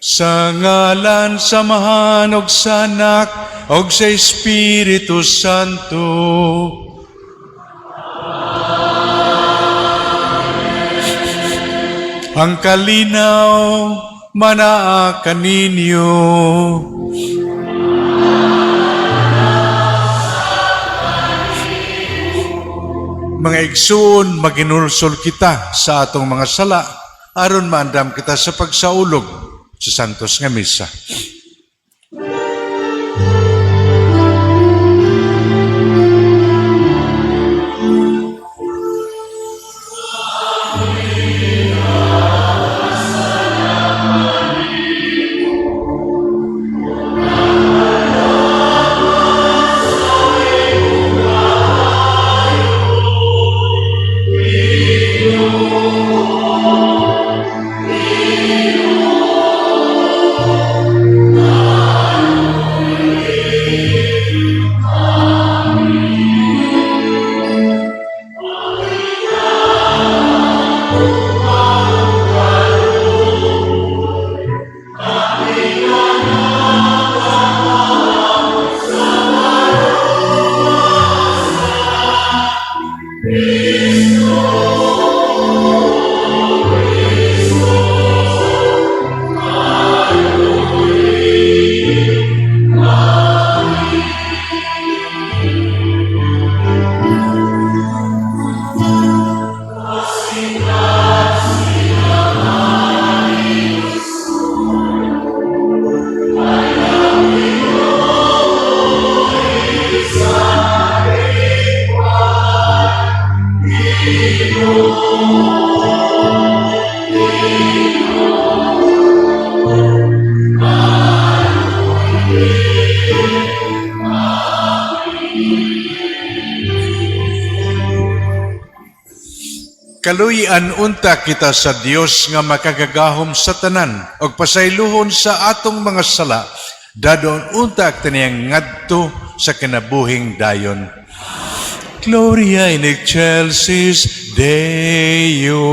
Sa ngalan samahan og sa Anak og sa Espiritu Santo. Ang kalinaw manaa kaninyo. Mga igsoon, maginulsol kita sa atong mga sala aron maandam kita sa pagsaulog sa santos nga misa. Kaluyan unta kita sa Dios nga makagagahom sa tanan og pasaylohon sa atong mga sala, dadon unta kaniyang ngadto sa kinabuhing dayon. Gloria in excelsis Deo.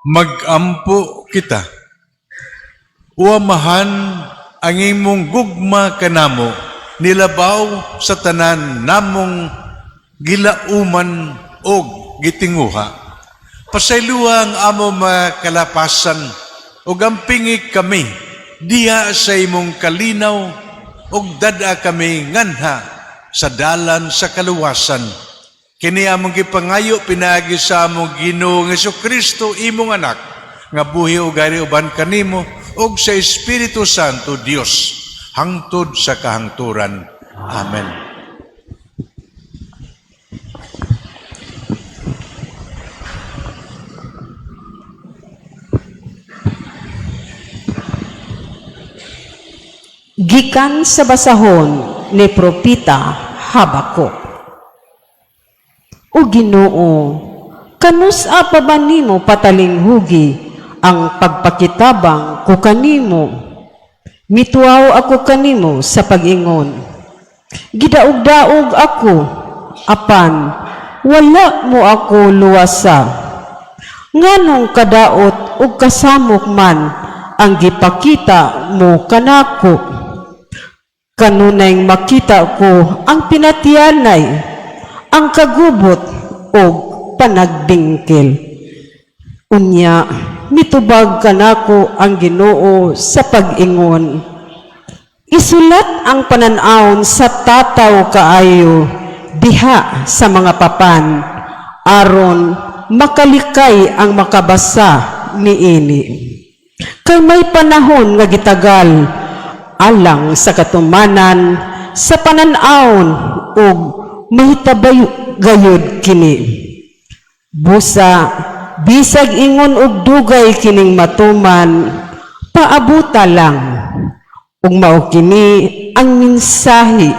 Magampo kita. Uamahan ang imong gugma kanamo, nilabaw sa tanan namong gilauman o gitinguha. Pasayloa ang amo makalapasan o gampingik kami diha sa imong kalinaw o dada kami nganha sa dalan sa kaluwasan. Kini among gipangayo pinaagi sa among Ginoong Jesucristo imong anak nga buhi ug gari uban kanimo ug sa Espiritu Santo Dios hangtod sa kahangturan. Amen. Gikan sa basahon ni Propita Habakuk. O Ginoo, kanus-a pa ba nimo patalinghugi ang pagpakitabang ko kanimo? Mituaw ako kanimo sa pag-ingon. Gidaog-daog ako, apan wala mo ako luwasa. Nganong kadaot ug kasamok man ang gipakita mo kanako. Kanunay makita ko ang pinatiyanay, ang kagubot o panagbingkil. Unya, mitubag kanako ang Ginoo sa pag-ingon. Isulat ang pananawon sa tataw kaayo diha sa mga papan, aron makalikay ang makabasa niini. Kay may panahon nga gitagal, alang sa katumanan, sa pananawon ug mahitabay gayud kini. Busa, bisag ingon og dugay kining matuman, paabuta lang. Ug mao kini ang mensahe.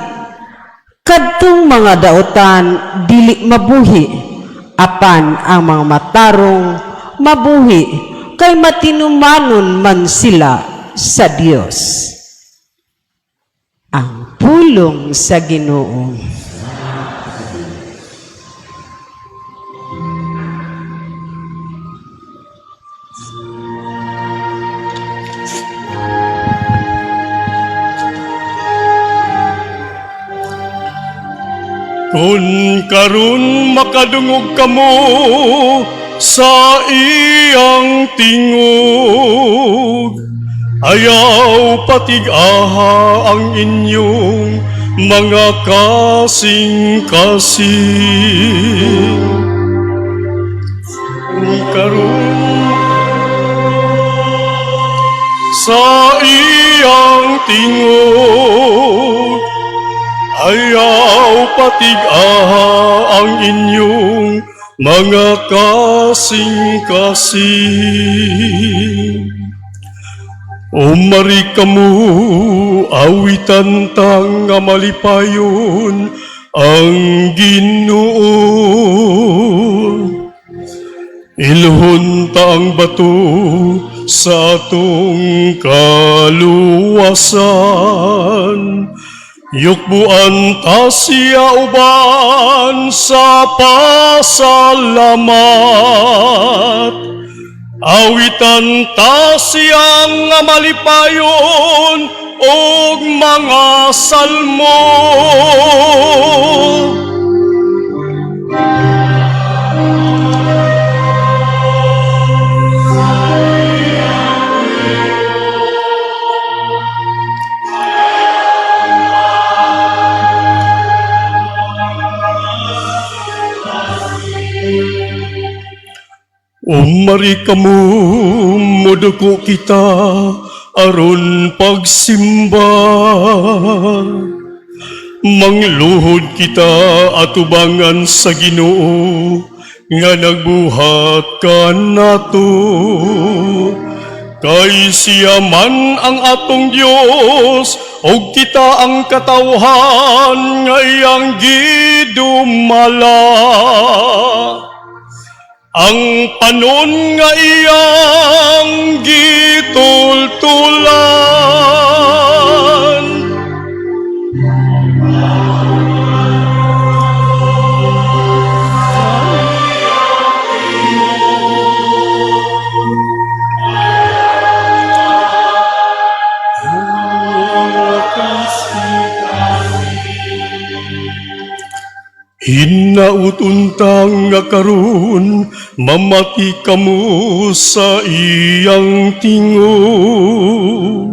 Kadtong mga daotan dili mabuhi, apan ang mga matarong mabuhi kay matinumanon man sila sa Dios. Ang pulong sa Ginoo. Kung karon makadungog kamo sa iyang tingog, ayaw patig-aha ang inyong mga kasing-kasing. Kung karon sa iyang tingog, ayaw patig-aha ang inyong mga kasing-kasing. Umari kamu awitan tang nga malipayon ang Ginoo. Iluhon ta ang bato sa atong kaluwasan. Yukbuan ta siya uban sa pasalamat. Awitan ta siyang nga malipayon og mga salmo. Umari kamu moduko kita aron pagsimba. mangluhod kita atubangan sa Ginoo nga nagbuhat ka nato. Kay siya man ang atong Dios o kita ang katawhan nga iyang gidumala. Ang panon nga iyang gitultulan. Hinautuntang nga karon mamati kamo sa iyang tingog.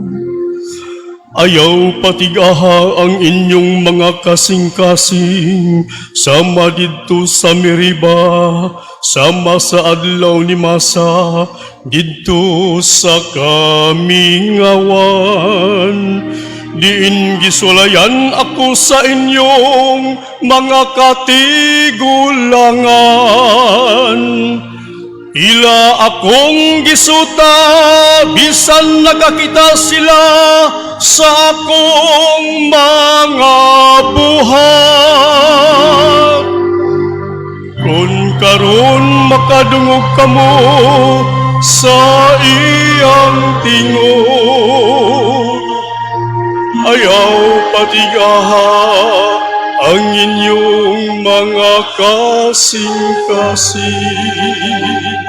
Ayaw patigaha ang inyong mga kasing-kasing sama didto sa Meriba, sama sa adlaw ni Masa didto sa Kamingawan. Diin gisulayan ako sa inyong mga katigulangan. Ila akong gisuta, bisan nakakita sila sa akong mga buhat. Kung karon makadungog kamo sa iyang tingog, ayaw patigaha ang inyong mga kasing-kasing.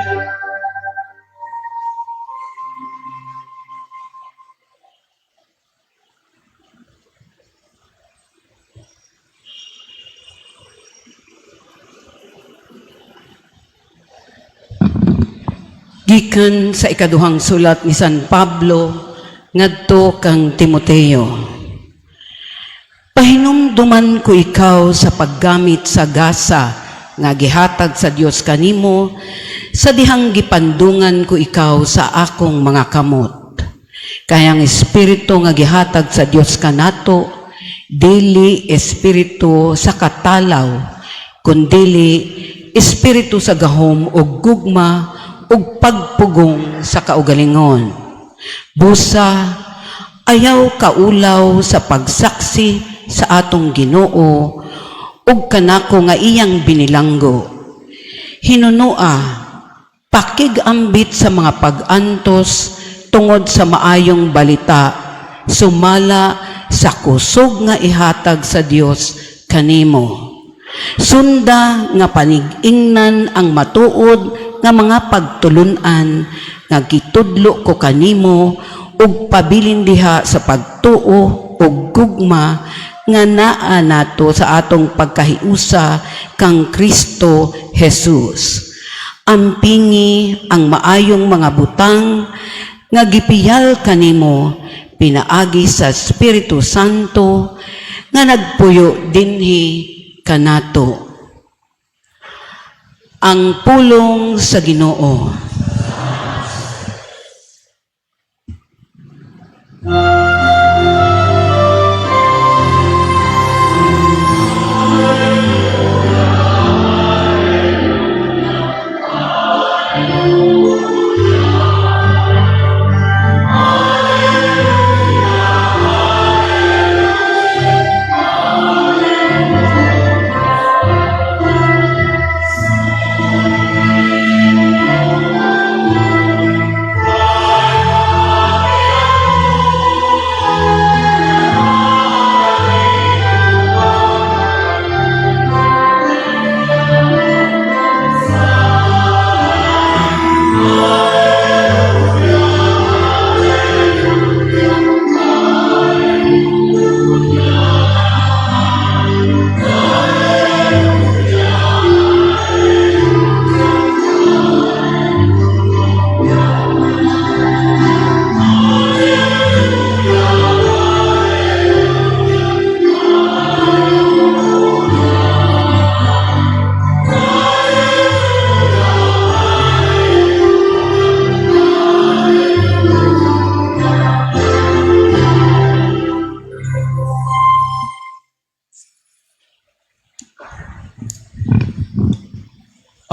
Gikan sa ikaduhang sulat ni San Pablo ngadto kang Timoteo. Pahinumduman ko ikaw sa paggamit sa gasa nga gihatag sa Dios kanimo, sa dihang gipandungan ko ikaw sa akong mga kamot. Kayang espiritu nga gihatag sa Dios kanato, dili espiritu sa katalaw, kundili espiritu sa gahom ug gugma ug pagpugong sa kaugalingon. Busa, ayaw kaulaw sa pagsaksi sa atong Ginoo ug kanako nga iyang binilanggo. Hinunua, pakigambit sa mga pag-antos tungod sa maayong balita, sumala sa kusog nga ihatag sa Dios kanimo. Sunda nga panig-ingnan ang matuod nga mga pagtulunan nga gitudlo ko kanimo ug pabilin diha sa pagtuo ug gugma nga naa nato sa atong pagkahiusa kang Kristo Jesus. Ampingi ang maayong mga butang nga gipiyal kanimo pinaagi sa Espiritu Santo nga nagpuyo dinhi kanato. Ang pulong sa Ginoo.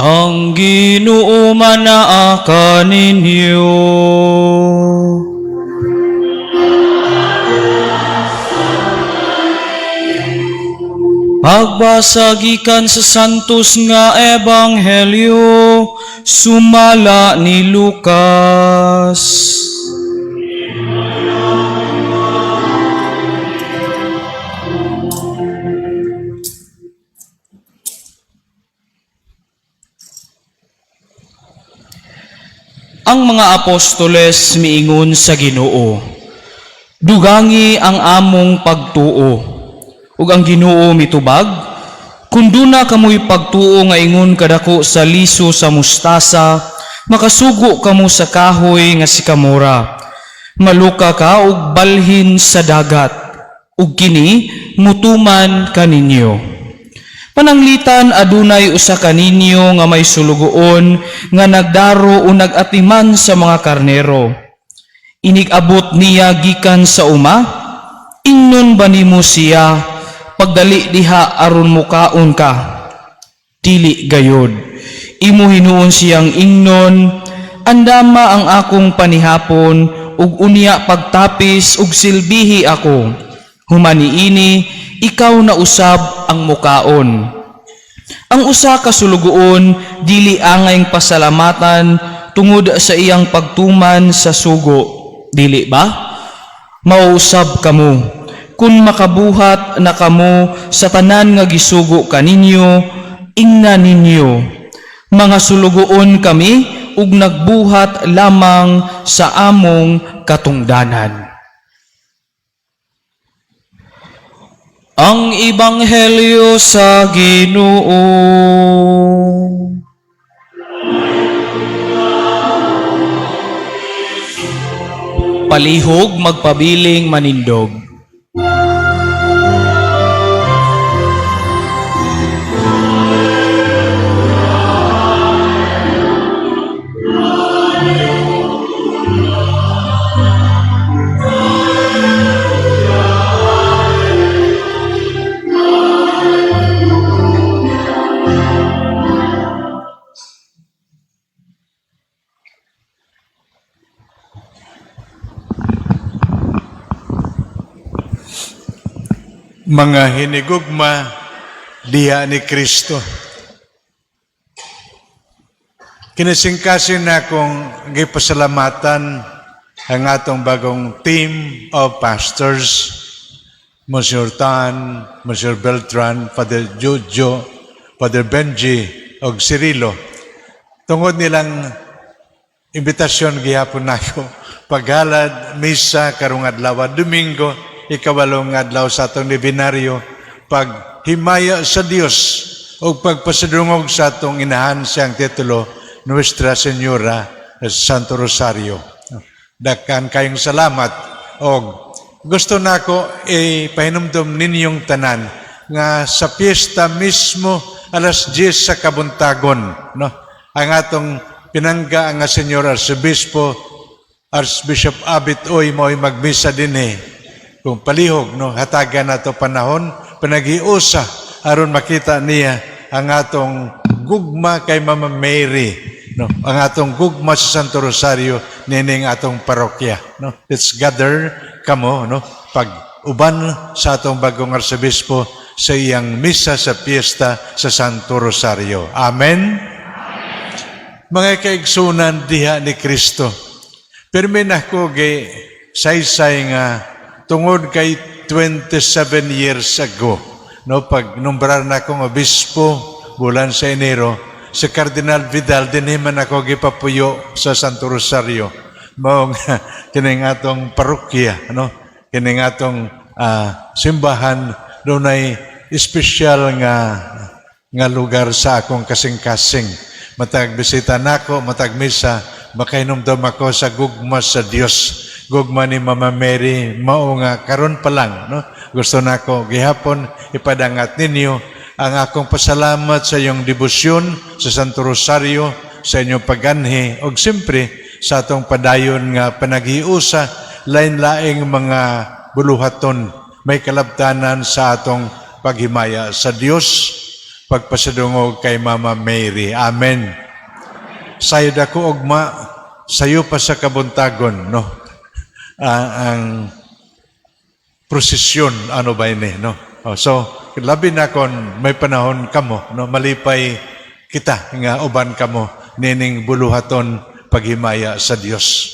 Ang Ginoo manaa kaninyo. Pagbasa gikan sa santos nga ebanghelyo sumala ni Lucas. Ang mga apostoles miingon sa Ginoo, dugangi ang among pagtuo. Ug ang Ginoo mitubag, kun duna kamoy pagtuo nga ingon kadako sa liso sa mustasa, makasugo kamo sa kahoy nga sikamora. Maluka ka ug balhin sa dagat, ug kini mutuman kaninyo. Pananglitan adunay usa ka ninyo nga may sulugoon nga nagdaro o nagatiman sa mga karnero. Inigabot niya gikan sa uma, ingnon ba nimo siya pagdali diha aron mukaon ka? Dili gayod. Imo hinuon siyang ingnon, andama ang akong panihapon ug unya pagtapis ug silbihi ako. Humani ini, ikaw na usab ang mukaon. Ang usa ka sulugoon dili angayng pasalamatan tungod sa iyang pagtuman sa sugo. Dili ba? Mauusab kamo. Kung makabuhat na kamo sa tanan nga gisugo kaninyo, ingna ninyo. Mga sulugoon kami ug nagbuhat lamang sa among katungdanan. Ang Ebanghelyo sa Ginoo. Palihog magpabiling manindog. Mga hinigugma diha ni Kristo. Kinasingkasin na akong gipasalamatan ang atong bagong team of pastors, Monsieur Tan, Monsieur Beltran, Father Jojo, Father Benji, o Cirilo. Tungod nilang imbitasyon gihapon nako, paghalad, misa, karong adlaw, Domingo, ikawalong adlaw sa atong libinaryo, paghimaya sa Dios o pagpasadungog sa atong inahan siyang titulo, Nuestra Señora Santo Rosario. Dakan kayong salamat o gusto nako ipahinumdum ninyong tanan nga sa piyesta mismo alas 10 sa kabuntagon, no? Ang atong pinangga nga Senyor Archbishop Abit Oy mo'y magmisa din kung palihog, no, hatagan nato panahon, panagiusa, aron makita niya ang atong gugma kay Mama Mary, no, ang atong gugma sa Santo Rosario, nining atong parokya, no. Let's gather kamo, no, pag-uban sa atong bagong arsobispo sa iyang misa sa piyesta sa Santo Rosario. Amen? Mga kaigsunan diha ni Kristo, pirmi na ko gay saysay nga tungod kay 27 years ago, no, pag numbrar na akong obispo bulan sa Enero, si Cardinal Vidal dinhiman ako gipapuyo sa Santo Rosario. Maong kining atong parokya, no, kining atong simbahan doon ay espesyal nga lugar sa akong kasing-kasing. Matag bisita nako, matag misa, makainomdom ako sa gugma sa Dios. Gugma ni Mama Mary, mao nga karon pa lang, no? Gusto nako gihapon ipadangat ninyo ang akong pasalamat sa iyong debosyon sa Santo Rosario, sa inyong paganhi, o siyempre sa atong padayon nga panaghiusa, lain-laing mga buluhaton, may kalabtanan sa atong paghimaya sa Dios, pagpasadungog kay Mama Mary. Amen. Sayod ako ugma, sayo pa sa kabuntagon, no? Ang prosesyon, ano ba ini, no? So, labi na kon may panahon kamo, no? Malipay kita, nga uban kamo, nining buluhaton paghimaya sa Dios.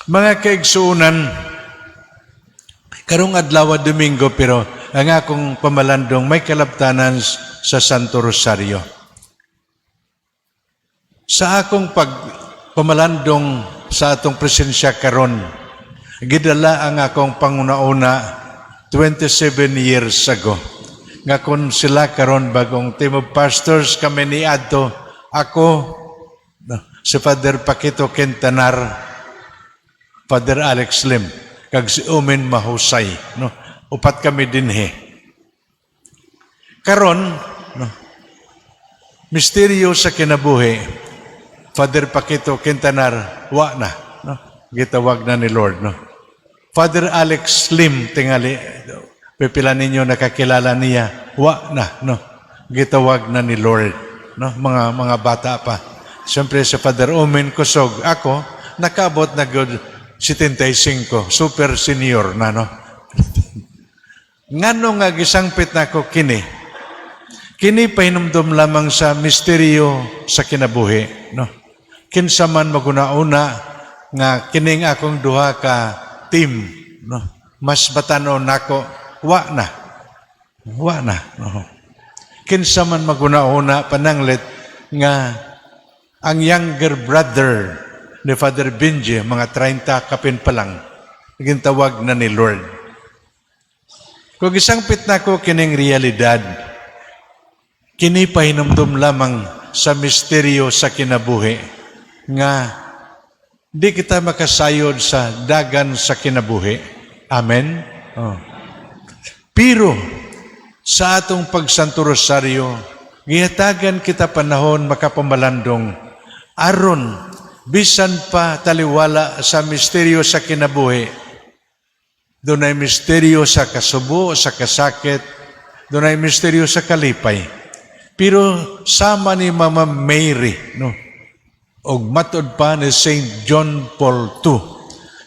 Mga kaigsuunan, karong adlaw Domingo, pero ang akong pamalandong may kalabtanan sa Santo Rosario. Sa akong pamalandong sa atong presensya karon, gidala ang akong pangunauna 27 years ago. Nga kung sila karon bagong team of pastors kami ni Adto, ako, si Father Paquito Quintanar, Father Alex Lim, kag si Umin Mahusay, no? Upat kami dinhi. Karon, no? Misteryo sa kinabuhi, Father Paquito Quintanar, wa na, no? Gitawag na ni Lord, no? Father Alex Lim, tingali, pipila ninyo nakakilala niya, wa na, no? Gitawag na ni Lord, no? Mga bata pa. Siyempre sa Father Omen Kusog, ako, nakabot na good 75, super senior na, no? Ngano nga gisangpit na ko kini? Kini pahinumdum lamang sa misteryo sa kinabuhi, no? Kinsa man maguna-una nga kining akong duha ka team, no? Mas batanon nako, wa na. No? Kinsa man maguna-una pananglit nga ang younger brother ni Father Benji, mga 30 kapin pa lang, gintawag na ni Lord. Kung isangpit na ko kining realidad, kini pahinumdum lamang sa misteryo sa kinabuhi, nga di kita makasayod sa dagan sa kinabuhi. Amen? Oh. Pero sa atong pagsanto rosaryo, gihatagan kita panahon makapamalandong aron bisan pa taliwala sa misteryo sa kinabuhi. Doon ay misteryo sa kasubo, sa kasakit, doon ay misteryo sa kalipay. Pero sama ni Mama Mary, no? O matod pa ni St. John Paul II,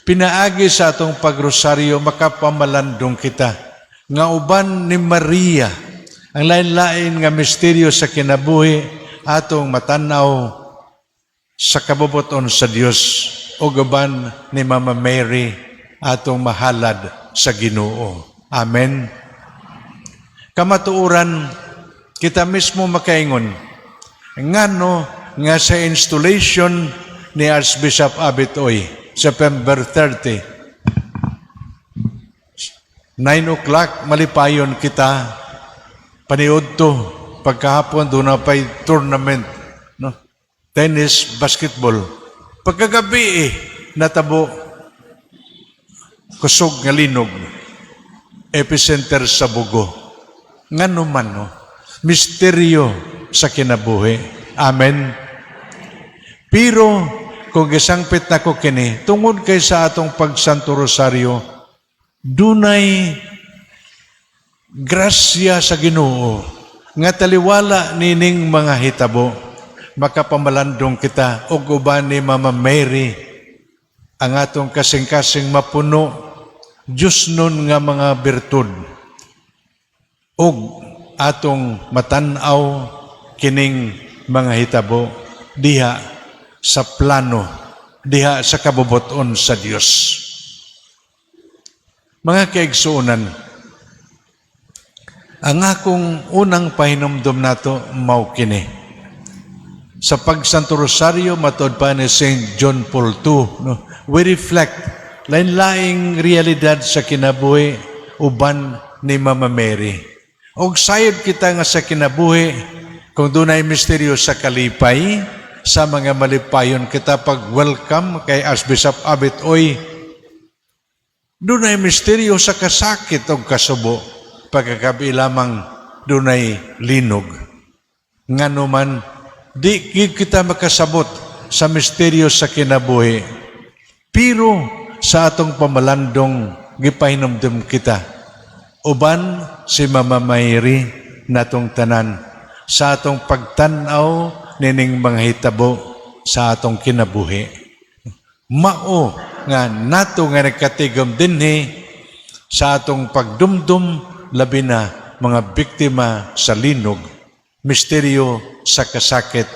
pinaagi sa atong pagrosaryo makapamalandong kita, nga uban ni Maria, ang lain-lain nga misteryo sa kinabuhi, atong matanaw sa kabubuton sa Dios, o gaban ni Mama Mary, atong mahalad sa Ginoo. Amen. Kamatuuran, kita mismo makaingon, ngano nga sa installation ni Archbishop Abitoy, September 30, 9 o'clock, malipayon kita, paniod to, pagkahapon doon na pa'y tournament, no? Tennis, basketball. Pagkagabi natabo, kusog nga linog, epicenter sa Bugo. Nga naman, no? Misteryo sa kinabuhi. Amen. Pero, kung gisangpit na ko kini, tungod kay sa atong pagsanto rosaryo, dunay grasya sa Ginoo, nga taliwala nining mga hitabo, makapamalandong kita, o uban ni Mama Mary, ang atong kasing-kasing mapuno, Diyos nun nga mga birtud, o atong matanaw kining mga hitabo, diha sa plano, diha sa kabubuton sa Dios. Mga kaigsuunan, ang akong unang pahinumdum nato mao kini. Sa pagsanto rosaryo matod pa ni St. John Paul II, no? We reflect lain-laing realidad sa kinabuhi uban ni Mama Mary. Og sayod kita nga sa kinabuhi, kung dunay misteryo sa kalipay, sa mga malipayon kita pag-welcome kay Archbishop Abitoy, dunay misteryo sa kasakit o kasubo, pagkagabi lamang dunay linog. Ngano man, di kita makasabot sa misteryo sa kinabuhi, pero sa atong pamalandong gipahinumdum kita, uban si Mama Mary natong tanan, sa atong pagtanaw nining mga hitabo sa atong kinabuhi. Mao nga nato nga nagkatigom dinhi sa atong pagdumdum labi na mga biktima sa linog, misteryo sa kasakit.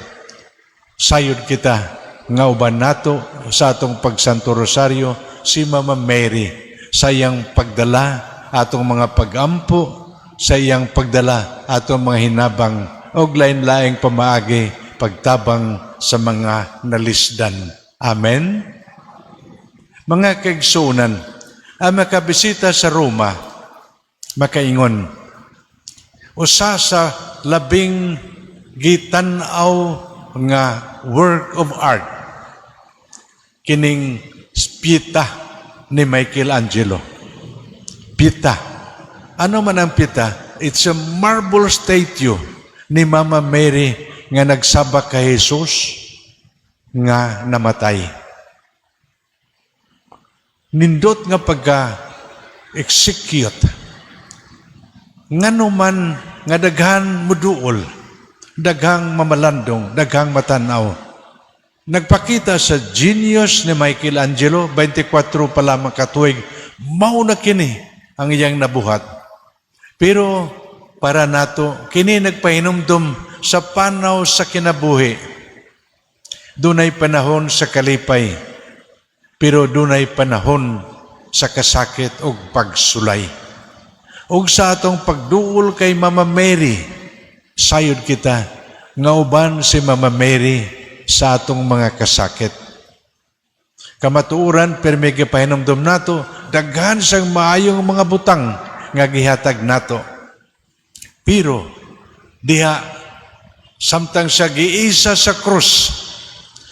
Sayod kita nga uban nato sa atong pagsanto rosaryo si Mama Mary sa iyang pagdala atong mga pagampo, sa iyang pagdala atong mga hinabang og lain-laing pamaagi pagtabang sa mga nalisdan. Amen. Mga kaigsuonan, ang makabisita sa Roma, makaingon, usa sa labing gitanaw nga work of art kining Pieta ni Michelangelo. Pieta. Ano man ang Pieta? It's a marble statue ni Mama Mary nga nagsabak kay Jesus nga namatay. Nindot nga pagka-execute. Ngano man nga daghan muduol, daghang mamalandong, daghang matanaw. Nagpakita sa genius ni Michelangelo, 24 pa lamang katuig, mauna kini ang iyang nabuhat. Pero para nato, kini nagpahinumdum sa panaw sa kinabuhi. Dunay panahon sa kalipay, pero dunay panahon sa kasakit o pagsulay. O sa atong pagduol kay Mama Mary, sayod kita, nga uban si Mama Mary sa atong mga kasakit. Kamatuuran, pero may gipahinumdum nato, daghan sang maayong mga butang nga gihatag nato. Pero, diha, samtang sa giisa sa krus,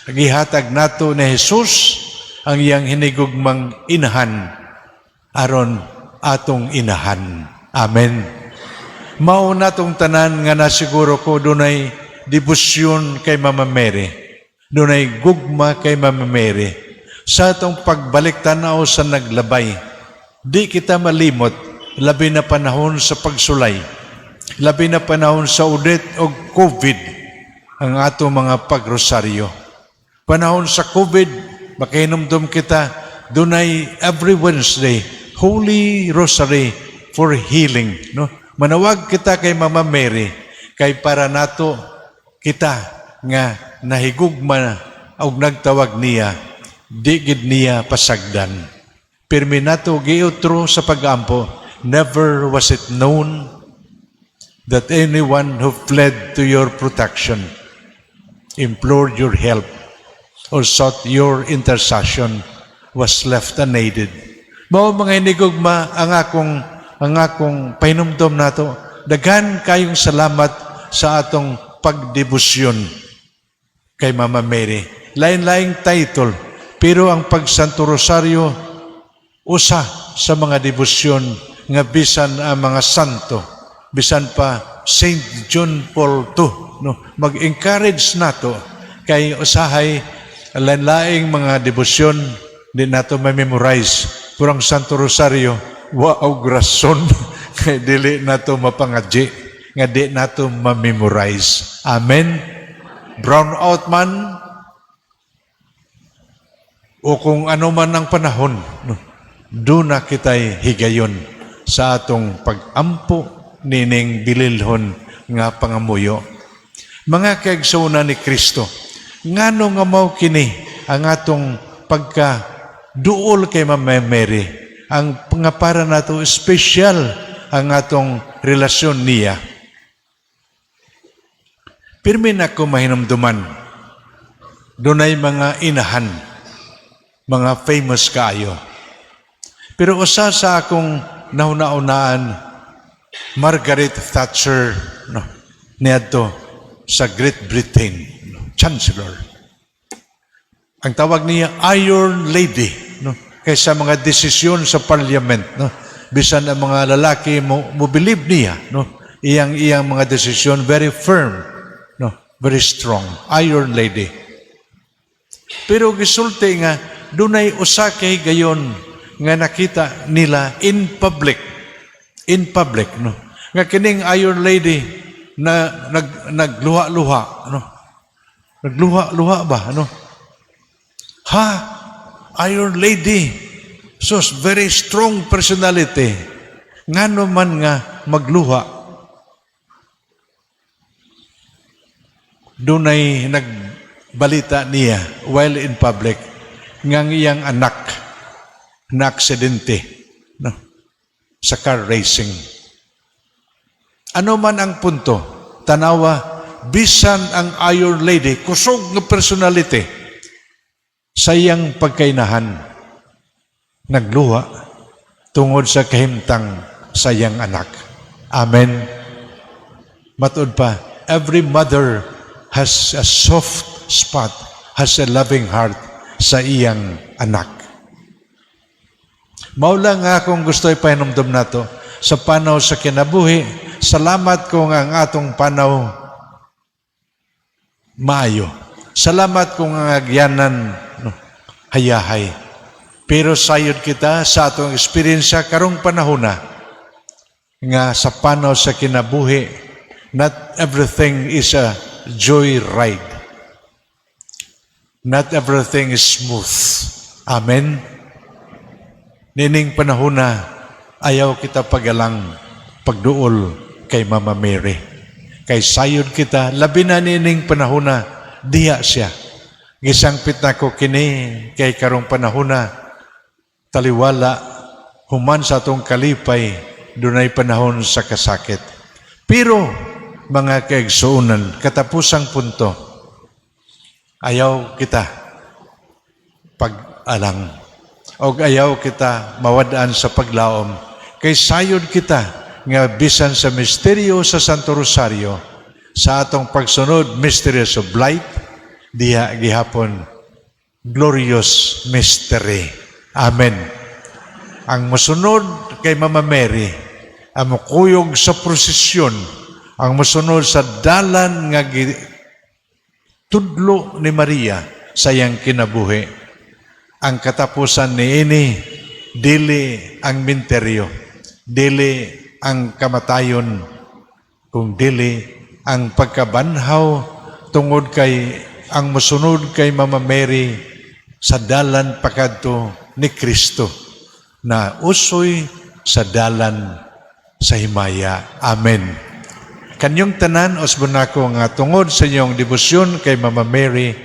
gihatag nato ni Jesus ang iyang hinigugmang inahan, aron atong inahan. Amen. Mao natong tanan nga nasiguro ko dunay debosyon kay Mama Mary. Dunay gugma kay Mama Mary. Sa atong pagbalik tanaw sa naglabay, di kita malimot, labi na panahon sa pagsulay, labi na panahon sa udet o COVID, ang atong mga pagrosaryo. Panahon sa COVID, makinomdom kita, dunay every Wednesday, Holy Rosary for healing. No? Manawag kita kay Mama Mary, kay para nato kita nga nahigugma og nagtawag niya, di gid niya pasagdan. Pirmi nato giutro sa pagampo, never was it known that anyone who fled to your protection, implored your help, or sought your intercession was left unaided. Mao mga hinigugma ang akong pahinumdom nato. Daghan kayong salamat sa atong pagdebosyon kay Mama Mary. Lain-laing title, pero ang pagsanto rosaryo usa sa mga debosyon nga bisan ang mga santo, bisan pa Saint John Paul II, no, mag-encourage nato kay usahay lain-laing mga debosyon di nato ma-memorize. Kurang Santo Rosario, waaw grason, kay dili nato mapangadji, nga di nato ma-memorize. Amen? Brown out man, o kung ano man ang panahon, no, doon na kita'y higayon sa atong pag-ampo nining bililhon nga pangamuyo. Mga kaigsuonan ni Kristo, ngano nga mao kini ang atong pagka-duol kay Mama Mary, ang nga para nato special ang atong relasyon niya. Pirmi na ko mahinumduman, dunay mga inahan, mga famous kaayo. Pero usa sa akong nauna-unaan, Margaret Thatcher, no, niadto sa Great Britain, no, Chancellor. Ang tawag niya Iron Lady, no, kaysa mga desisyon sa parliament, no, bisan ang mga lalaki mo believe niya, no, iyang mga desisyon very firm, no, very strong. Iron Lady. Pero gisulti nga dunay usa kay gayon nga nakita nila in public, no, nga kining Iron Lady nagluha-luha, ano? Nagluha-luha ba, ano? Ha? Iron Lady. So, very strong personality. Ngano man nga magluha. Dunay nagbalita niya while in public ngang iyang anak na aksidente, no? Sa car racing. Ano man ang punto, tanawa, bisan ang Iron Lady, kusog ng personality, sa iyang pagkainahan, nagluha tungod sa kahimtang sa iyang anak. Amen. Matod pa, every mother has a soft spot, has a loving heart sa iyang anak. Maula nga akong gusto ipahinumdum nato sa panaw sa kinabuhi, salamat ko nga ang atong panaw maayo. Salamat ko nga agyanan hayahay. Pero sayod kita sa atong eksperyensya karong panahona nga sa panaw sa kinabuhi, not everything is a joy ride. Not everything is smooth. Amen. Nining panahona, ayaw kita pagalang pagduol kay Mama Mary. Kay sayod kita, labi na nining panahona, diya siya. Gisangpit na ko kini kay karong panahona, taliwala, human sa atong kalipay, dunay panahon sa kasakit. Pero, mga kaigsuunan, katapusang punto, ayaw kita pag-alang. O ayaw kita mawadaan sa paglaom. Kay sayod kita nga bisan sa misteryo sa Santo Rosario, sa atong pagsunod, Mysteries of Light, diha gihapon, glorious mystery. Amen. Ang masunod kay Mama Mary, ang mukuyog sa prosesyon, ang masunod sa dalan nga tudlo ni Maria sa iyang kinabuhi. Ang katapusan ni ini, dili ang minteryo, dili ang kamatayon, kung dili ang pagkabanhaw tungod kay ang masunod kay Mama Mary sa dalan pakadto ni Kristo na usoy sa dalan sa himaya. Amen. Kanyong tanan, osbonako nga tungod sa inyong debosyon kay Mama Mary,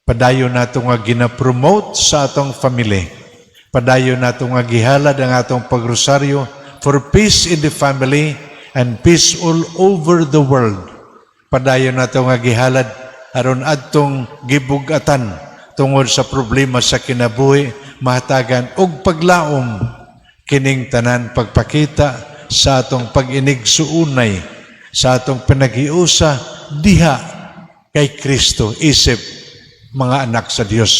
padayon nato nga gina-promote sa atong family. Padayon nato nga gihalad ang atong pagrosaryo for peace in the family and peace all over the world. Padayon nato nga gihalad aron adtong gibug-atan tungod sa problema sa kinabuhi, mahatagan og paglaom kining tanan pagpakita sa atong pag-inigsuunay, sa atong panagiusa diha kay Kristo isip mga anak sa Dios,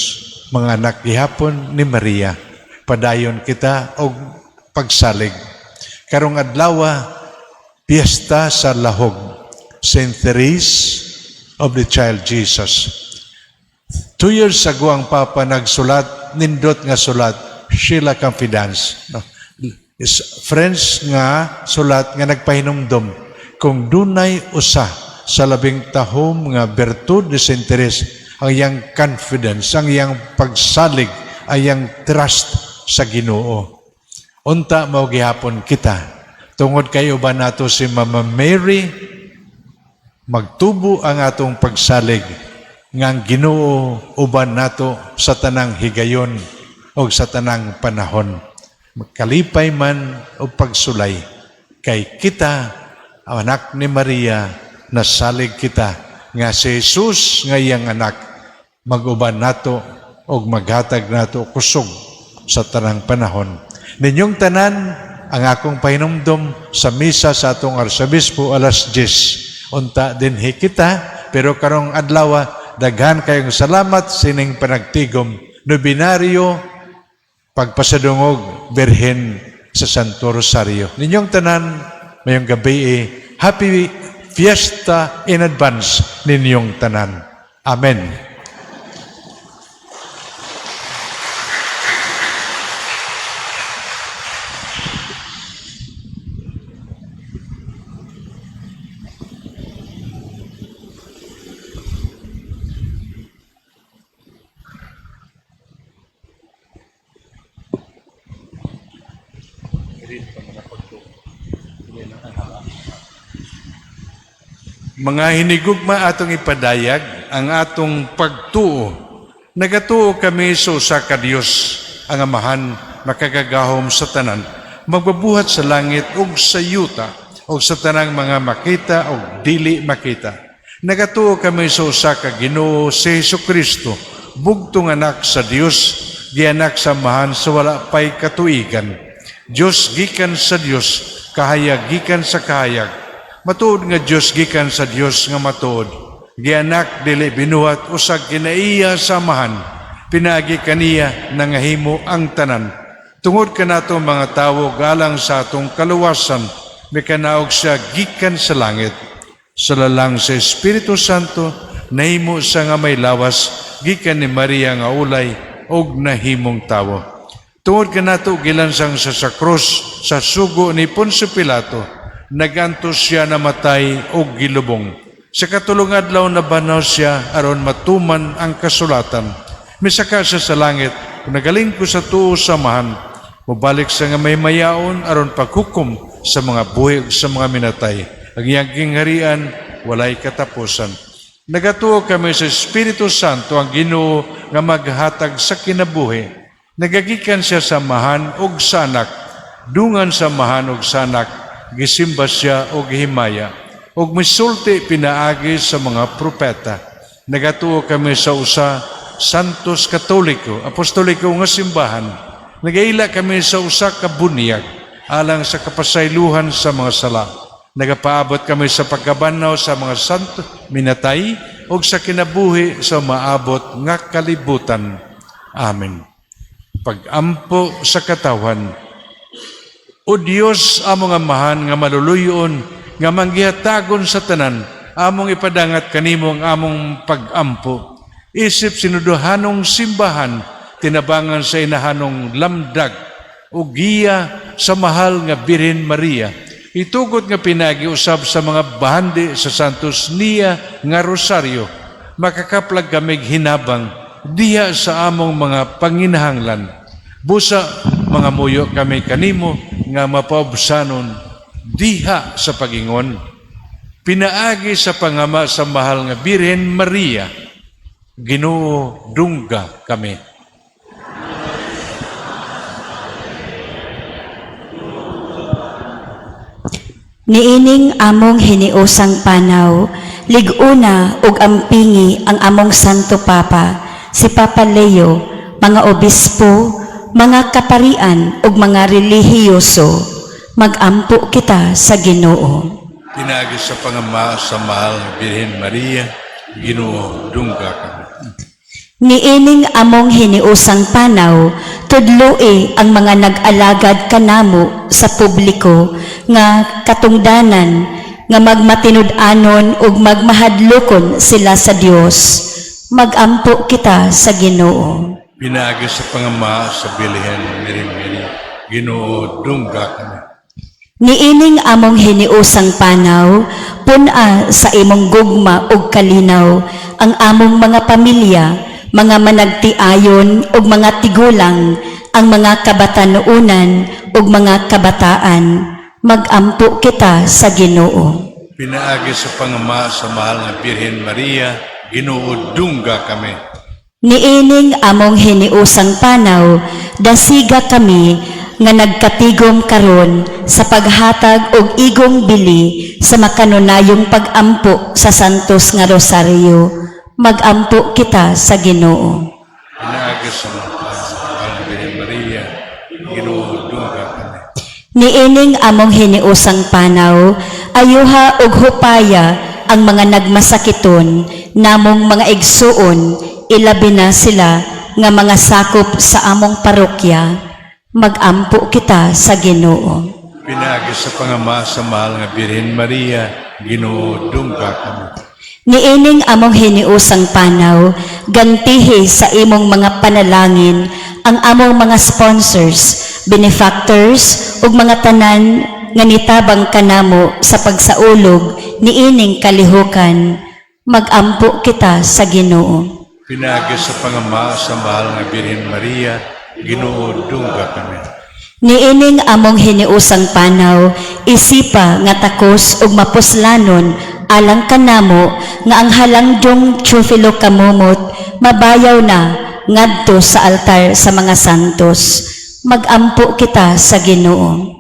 mga anak gihapon ni Maria. Padayon kita og pagsalig. Karong adlaw, piyesta sa lahog, Saint Therese of the Child Jesus. 2 years ago ang Papa nagsulat, nindot nga sulat, Sheila Confidence. No? Friends nga sulat nga nagpahinumdom, kung dunay usa sa labing tahom nga bertud ni Saint Therese, ang iyang confidence, ang iyang pagsalig, ang iyang trust sa Ginoo. Unta mao gihapon kita. Tungod kayo ba nato si Mama Mary, magtubo ang atong pagsalig nga ang Ginoo uban nato sa tanang higayon o sa tanang panahon. Magkalipay man o pagsulay kay kita, ang anak ni Maria, nasalig kita nga si Jesus nga iyang anak, mag-uban nato o maghatag nato kusog sa tanang panahon. Ninyong tanan, ang akong pahinumdom sa misa sa atong Arsobispo alas 10. Unta din kita, pero karong adlaw, daghan kayong salamat sining panagtigom. Nobinaryo, pagpasadungog, Birhen sa Santo Rosario. Ninyong tanan, mayong gabi, happy fiesta in advance ninyong tanan. Amen. Mga hinigugma atong ipadayag ang atong pagtuo. Nagatuo kami sa usa ka Dios, ang Amahan, makagagahom sa tanan, magbabuhat sa langit ug sa yuta, ug sa tanang mga makita ug dili makita. Nagatuo kami sa usa ka Ginoo si Hesukristo, bugtong anak sa Dios, gianak sa Amahan sa wala pay katuigan. Dios gikan sa Dios, kahayag gikan sa kahayag. Matuod nga Dios gikan sa Dios nga matuod. Gianak dili binuhat usag kinaiya sa Amahan. Pinagi kaniya nangahimo ang tanan. Tungod kanato mga tawo galang sa atong kaluwasan, may kanaog siya gikan sa langit. Sa lalang sa Espiritu Santo, nahimo sa nga may lawas, gikan ni Maria nga ulay, og nahimong tawo. Tungod kanato gilansang sa krus, sa sugo ni Poncio Pilato, nagantos siya namatay o gilubong. Sa katulong adlaw na banaw siya aron matuman ang kasulatan. Misaka siya sa langit, nagaling ko sa tuo sa Amahan, mubalik sa nga may mayaon aron paghukom sa mga buhi ug sa mga minatay. Ang iyang gingharian walay katapusan. Nagatuo kami sa Espiritu Santo, ang Ginoo nga maghatag sa kinabuhi. Nagagikan siya sa Amahan ug sa Anak, dungan sa Amahan ug sa Anak, gisimba siya o gihimaya, o misulti pinaagi sa mga propeta. Nagatuo kami sa usa, Santos Katoliko, Apostoliko nga simbahan. Nagaila kami sa usa ka bunyag, alang sa kapasaylohan sa mga sala. Nagapaabot kami sa pagkabanaw sa mga santo minatay, o sa kinabuhi sa maabot nga kalibutan. Amen. Pag-ampo sa katawan. O Dios, among Amahan nga maluluyon, nga manggihatagon sa tanan, among ipadangat kanimo ang among pag-ampo. Isip sinuduhanong simbahan, tinabangan sa inahanong lamdag, o giya sa mahal nga Birhen Maria. Itugot nga pinagi-usab sa mga bahandi sa Santos Nia nga Rosario, makakaplag kamig hinabang, diha sa among mga panginahanglan. Busa, mga muyo kami kanimo, nga mapaubsanon diha sa pagingon. Pinaagi sa pangama sa mahal nga Birhen Maria, Ginoo dungga kami. Niining among hiniusang panaw, liguna ug ampingi ang among Santo Papa, si Papa Leo, mga obispo, mga kaparian ug mga relihiyoso, magampo kita sa Ginoo. Pinagi sa pangama sa mahal nga Birhen Maria, Ginoo dungga kami. Niining among hiniusang panaw, tudloi ang mga nag-alagad kanamo sa publiko nga katungdanan nga magmatinud-anon ug magmahadlokon sila sa Dios. Magampo kita sa Ginoo. Pinagi sa pangama sa Birhen Maria, Ginoo dungga kami. Niining among hiniusang panaw, puna sa imong gugma ug kalinaw, ang among mga pamilya, mga managtiayon ug mga tigulang, ang mga kabatanuunan ug mga kabataan, magampo kita sa Ginoo. Pinaagi sa pangama sa mahal nga Birhen Maria, Ginoo dungga kami. Niining among hiniusang panaw, dasiga kami nga nagkatigom karon sa paghatag og igong bili sa makanunayong pag-ampo sa Santos nga Rosario. Magampo kita sa Ginoo. Pinaagi sa mahal nga Birhen Maria, Ginoo dungga kami. Niining among hiniusang panaw, ayuha ug hupaya ang mga nagmasakiton, namong mga igsuon, ilabi na sila nga mga sakop sa among parokya. Magampo kita sa Ginoo. Pinagi sa pangama sa mahal nga Birhen Maria, Ginoo dungga kami. Niining among hiniusang panaw, gantihi sa imong mga panalangin ang among mga sponsors, benefactors ug mga tanan nga nitabang kanamo sa pagsaulog niining kalihukan. Magampo kita sa Ginoo. Pinagi sa pangama sa mahal nga Birhen Maria, Ginoo dungga kami. Niining among hiniusang panaw, isipa nga takos ug mapuslanon alang kanamo nga ang halangjong Teofilo kamumot mabayaw na ngadto sa altar sa mga santos. Magampo kita sa Ginoo.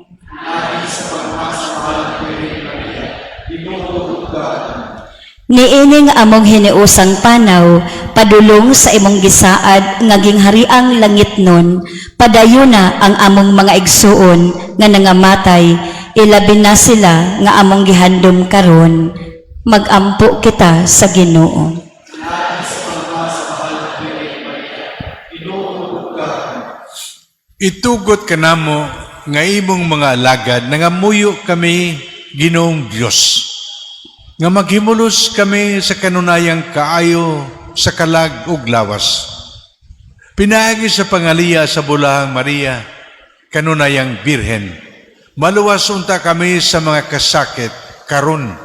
Niining among hiniusang panaw, padulong sa imong gisaad nga ginghariang langit nun, padayuna ang among mga igsuon nga nangamatay, ilabi na sila nga among gihandom karon. Magampo kita sa Ginoo. Itugot kanamo nga imong mga alagad nangamuyo kami Ginoong Dios. Nga maghimulos kami sa kanunayang kaayo sa kalag ug lawas. Pinaagi sa pangaliya sa Bulahang Maria, kanunayang Birhen. Maluwas unta kami sa mga kasakit karon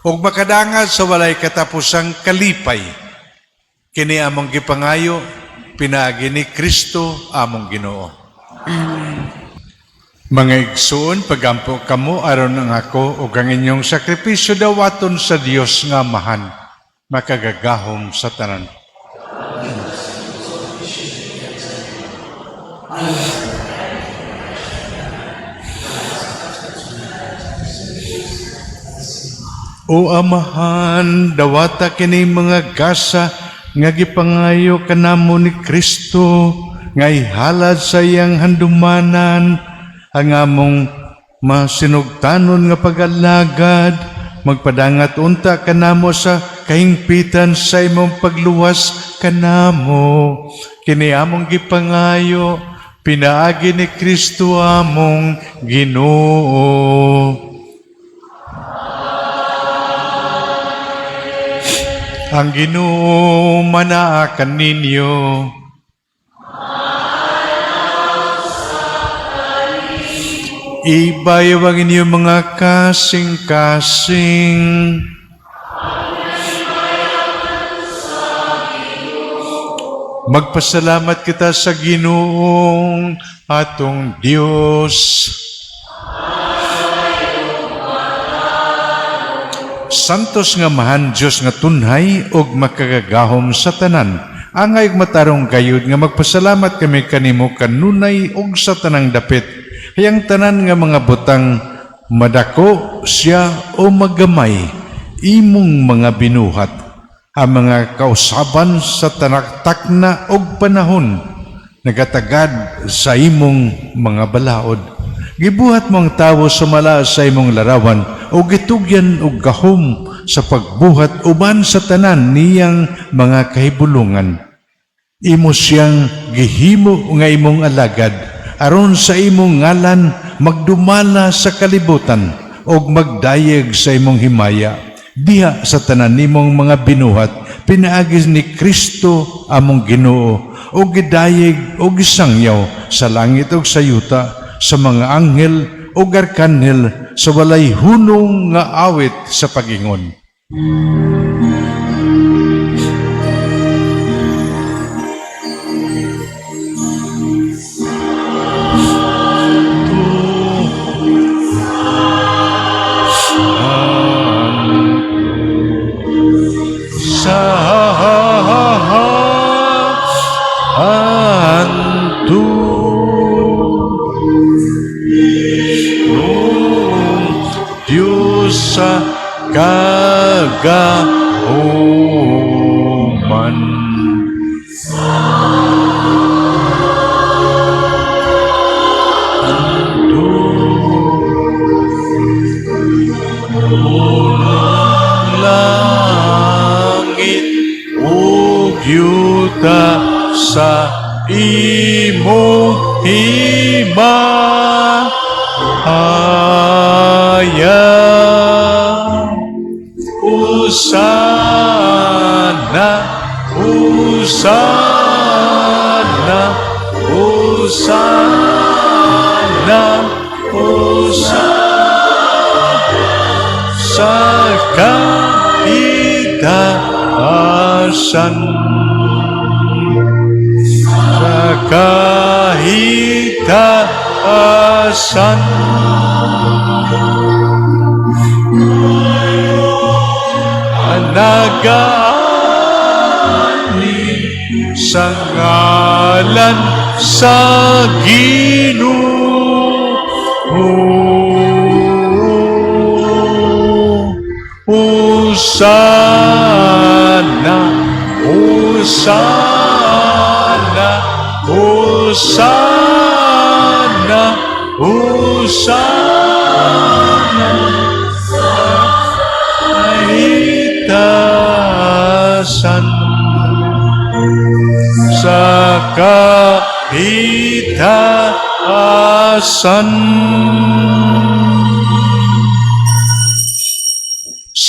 ug makadangad sa walay katapusang kalipay. Kini among gipangayo, pinaagi ni Kristo among Ginoo. Mga igsoon, pagampo kamo aron ang ako ug ang inyong sakripisyo dawaton sa Dios nga amahan, makagagahom sa tanan. O amahan, dawata kini mga gasa nga gipangayo kanamo ni Kristo nga ihalad sa iyang handumanan ang among masinugtanon nga pag-alagad, magpadangat unta kanamo sa kahingpitan sa imong pagluwas kanamo. Kini among gipangayo, pinaagi ni Kristo among Ginoo. Ang Ginoo manaakan ninyo. Ibayaw ang inyong mga kasing-kasing. Magpasalamat kita sa Ginoong atong Dios. Santos nga mahan Dios nga tunhay ug makagagahom sa tanan. Angay matarong gayud nga magpasalamat kami kanimo kanunay ug sa tanang dapit. Hayang tanan nga mga butang madako siya o magamay, imong mga binuhat, ang mga kausaban sa tanaktak og panahon, nagatagad sa imong mga balaod. Gibuhat mo ang tawo sumala sa imong larawan, o gitugyan og gahom sa pagbuhat uban sa tanan niyang mga kahibulungan. Imo siyang gihimo nga imong alagad, aron sa imong ngalan magdumala sa kalibutan og magdayeg sa imong himaya. Diha sa tanan nimong mga binuhat, pinaagi ni Kristo among Ginoo og gidayeg og gisangyaw sa langit ug sa yuta, sa mga anghel ug arkanhel, sa walay hunong nga awit sa pagingon. Diyos sa kagahuman. Unang langit ug yuta sa imong himaya. Hosana, Hosana, Hosana, Hosana sa kaitaasan, sa kaitaasan. asan nagaani sa ngalan sa Ginoo. Hosana, Hosana, Hosana, Hosana sa itasan, sa kaitaasan.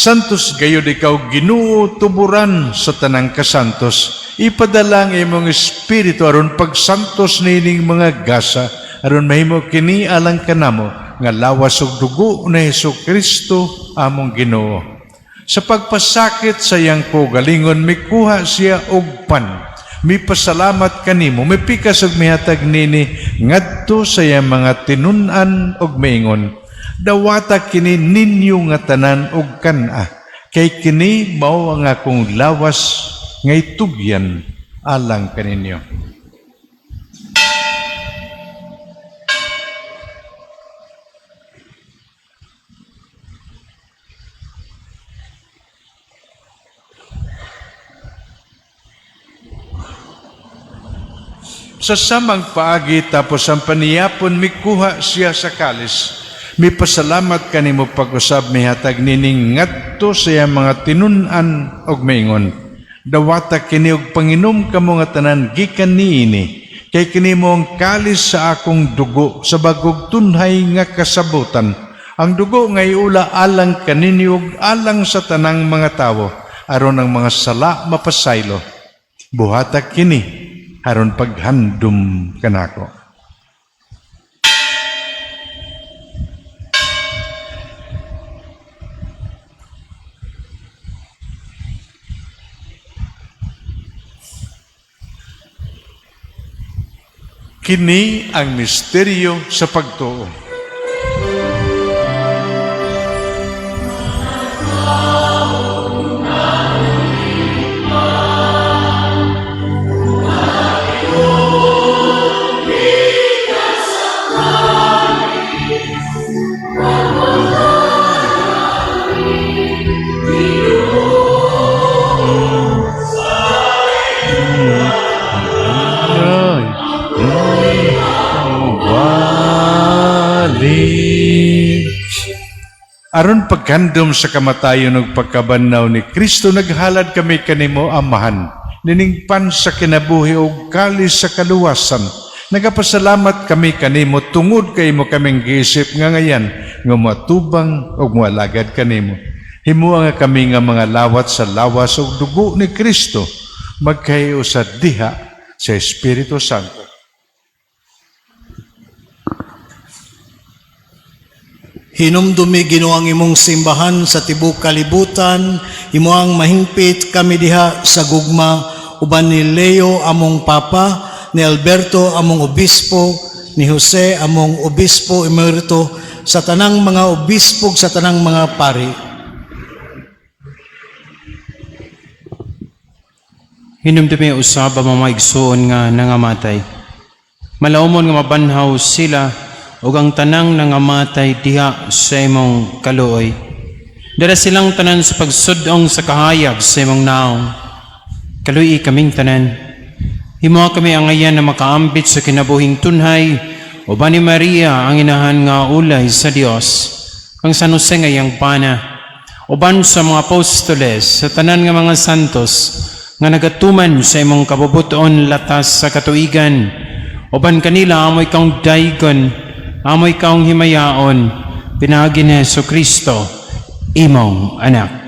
Santos gayud ikaw Ginoo tuburan sa tanang kasantos. Ipadala ang imong espiritu aron pagsantos nining mga gasa aron mahimo kini alang kanamo nga lawas ug dugo ni Hesukristo among Ginoo. Sa pagpasakit sa iyang kaugalingon mikuha siya og pan. Mipasalamat kanimo, mipikas ug mihatag nini ngadto sa iyang mga tinun-an ug maingon. Dawata kini ninyo nga tanan og kana, kay kini mao ang akong lawas nga itugyan alang kaninyo. Sa samang paagi tapos ang paniyapon mikuha siya sa kalis. Mipasalamat kanimo pag-usab mihatag nining ngadto sa iyang mga tinun-an og maingon. Dawata kini og panginom kamo nga tanan gikan niini. Kay kini mo ang kalis sa akong dugo sa bagog tunhay nga kasabutan. Ang dugo nga iula alang kaninyo ug alang sa tanang mga tawo aron ang mga sala mapasaylo. Buhata kini aron paghandom kanako. Kini ang misteryo sa pagtuo. Aron pagkandom sa kamatayon ug pagkabanaw ni Kristo naghalad kami kanimo amahan nining pan sa kinabuhi ug kalis sa kaluwasan. Nagapasalamat kami kanimo tungod kay mo kaming giisip nga ngayan nga matubang ug moalagad kanimo. Himuha nga kami nga mga lawat sa lawas ug dugo ni Kristo magkahiyo sa diha sa Espiritu Santo. Hinumdumi Ginoo ang imong simbahan sa tibok kalibutan, imuang mahingpit kami diha sa gugma, uban ni Leo among papa, ni Alberto among obispo, ni Jose among obispo emerito, sa tanang mga obispo sa tanang mga pari. Hinumdumi usab ang mga igsoon nga nangamatay. Malaumon nga mabanhaw sila ug ang tanang nangamatay diha sa imong kaluoy. Dara silang tanan sa pagsudong sa kahayag sa imong naong. Kaluoy kaming tanan. Himo kami angayan na makaambit sa kinabuhing tunhay, uban ni Maria ang inahan nga ulay sa Dios, kang San Jose nga iyang pana, uban sa mga apostoles, sa tanan nga mga santos, nga nagatuman sa imong kabubuton latas sa katuigan, uban kanila amoy kaong daygon, amoy kaong himayaon, pinagi ni Jesucristo, imong anak.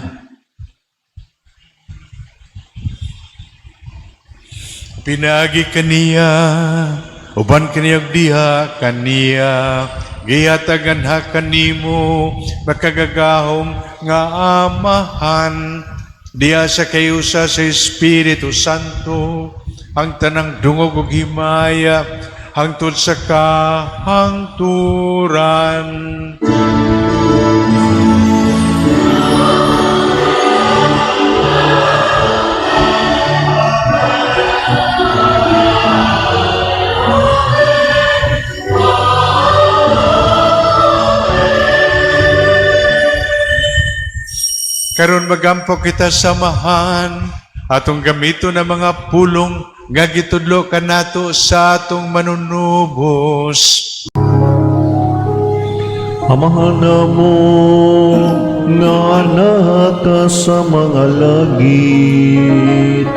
Pinagi kaniya, uban kaniyag diha kaniya, giyatagan ha kanimo, makagagahom nga amahan, diha sa kayusa sa Espiritu Santo, ang tanang dungog ug himaya, hangtod sa kahangturan. Karon magampo kita samahan atong gamito na mga pulong nga gitudlo kanato sa atong manunubos. Amahan mo nga anak ka sa mga langit,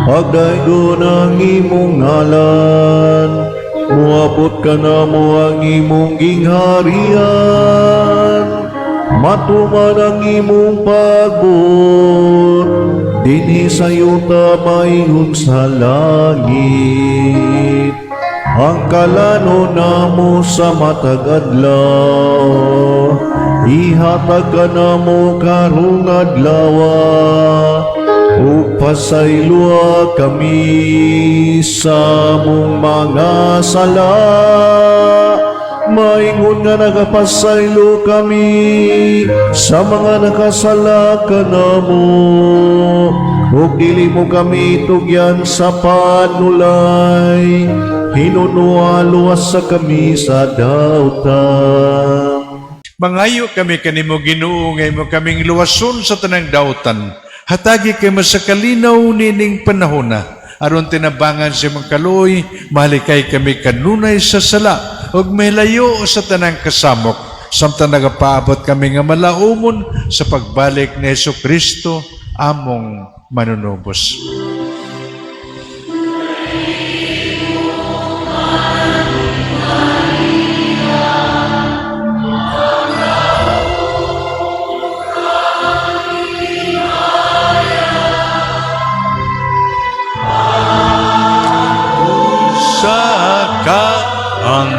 pagdaygo ng imong ngalan, muabot ka na mo ang imong gingharian. Matuman ang imong pagbot, dinhi sa yuta maingon sa langit. Ang kalano namo sa matag adlaw, ihatag ka namo karong adlawa, ug pasaylua kami sa mong mga sala. Maingon nga nagapasaylo kami sa mga nakasala ka namo, ug dili mo kami tugyan sa panulay, hinunualuwas sa kami sa dautan. Mangayo kami kanimo Ginoo nga imo kaming luwason sa tanang dautan. Hatagi kay masakalinaw nining panahona. Aron tinabangan si mga kaluoy, malikay kami kanunay sa sala, ug may layo sa tanang kasamok, samtang nagapaabot kami nga malaumon sa pagbalik ni Jesucristo, among manunubos. Sa kahangturan.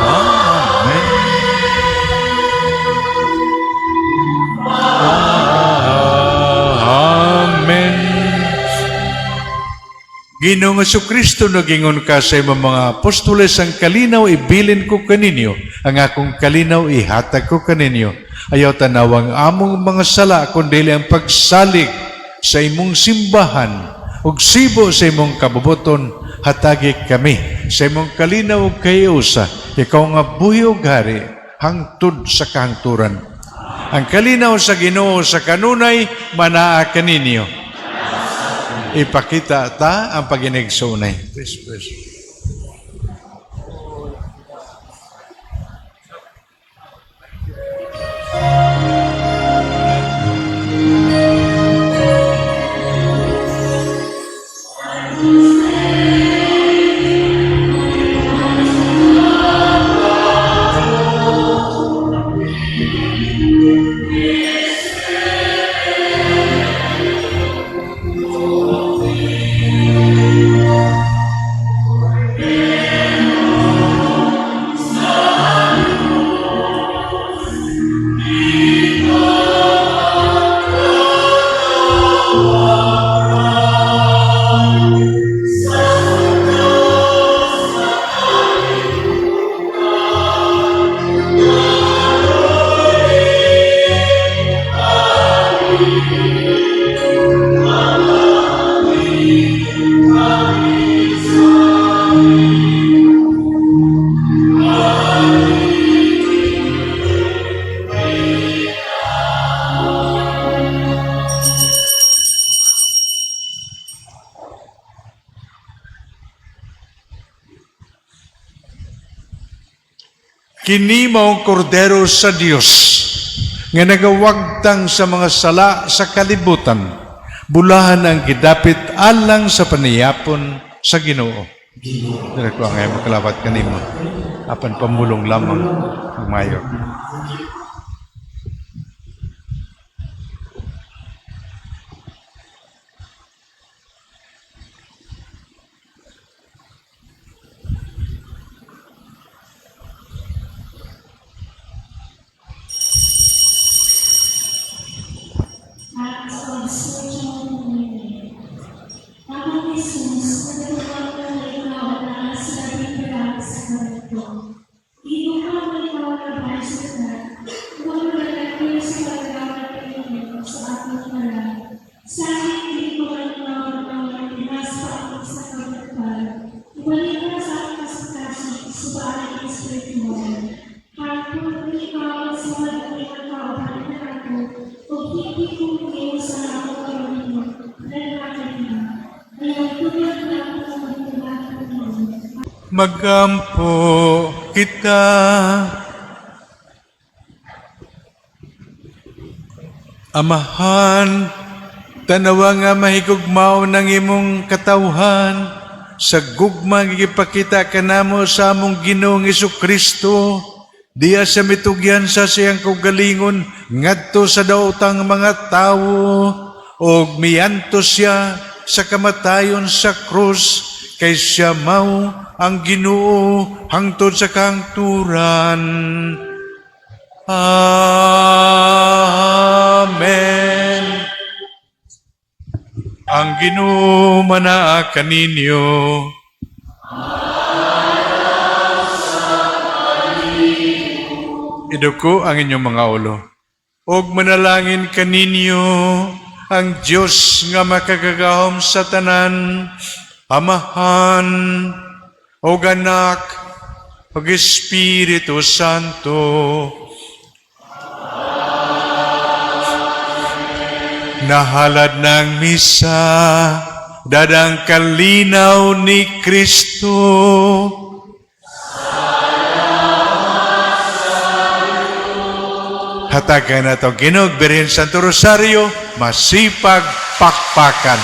Amen. Amen. Ginoong Jesucristo, nagingon ka sa imong mga apostoles, ang kalinaw ibilin ko kaninyo, ang akong kalinaw ihatag ko kaninyo. Ayaw tanawang among mga sala, kundi ang pagsalig sa imong simbahan, ug sibo sa imong kabubuton, hatagi kami sa imong kalinaw ug kayusa, ikaw nga buhi ug hari, hangtod sa kahangturan. Ang kalinaw sa Ginoo sa kanunay, manaa kaninyo. Ipakita ta ang paginigsunay. Please. Kini maong kordero sa Dios nga nagawagtang sa mga sala sa kalibutan, bulahan ang gidapit alang sa paniyapon sa Ginoo. Dira ko ang ay makalawat kanimo, apan pamulong lamang ng mayo. magampo kita. Amahan, tanawa nga mahigugmaw ng imong katawhan, sa gugma gigipakita kanamo sa among Ginoong Kristo, diya sa mitugyan sa siyang kaugalingon ngadto sa daotang mga tawo, og mianto siya sa kamatayon sa krus, kay siya mao ang Ginoo hangtod sa kahangturan. Amen. Ang Ginoo manaa kaninyo. Iduko ang inyong mga ulo. Og manalangin kaninyo ang Dios nga makagagahom sa tanan, Amahan, og Anak, og Espiritu Santo. Nahalad ng misa, dadang kalinaw ni Kristo. Hatagan na itong Ginoo, Birhen Santo Rosario, masipag pakpakan.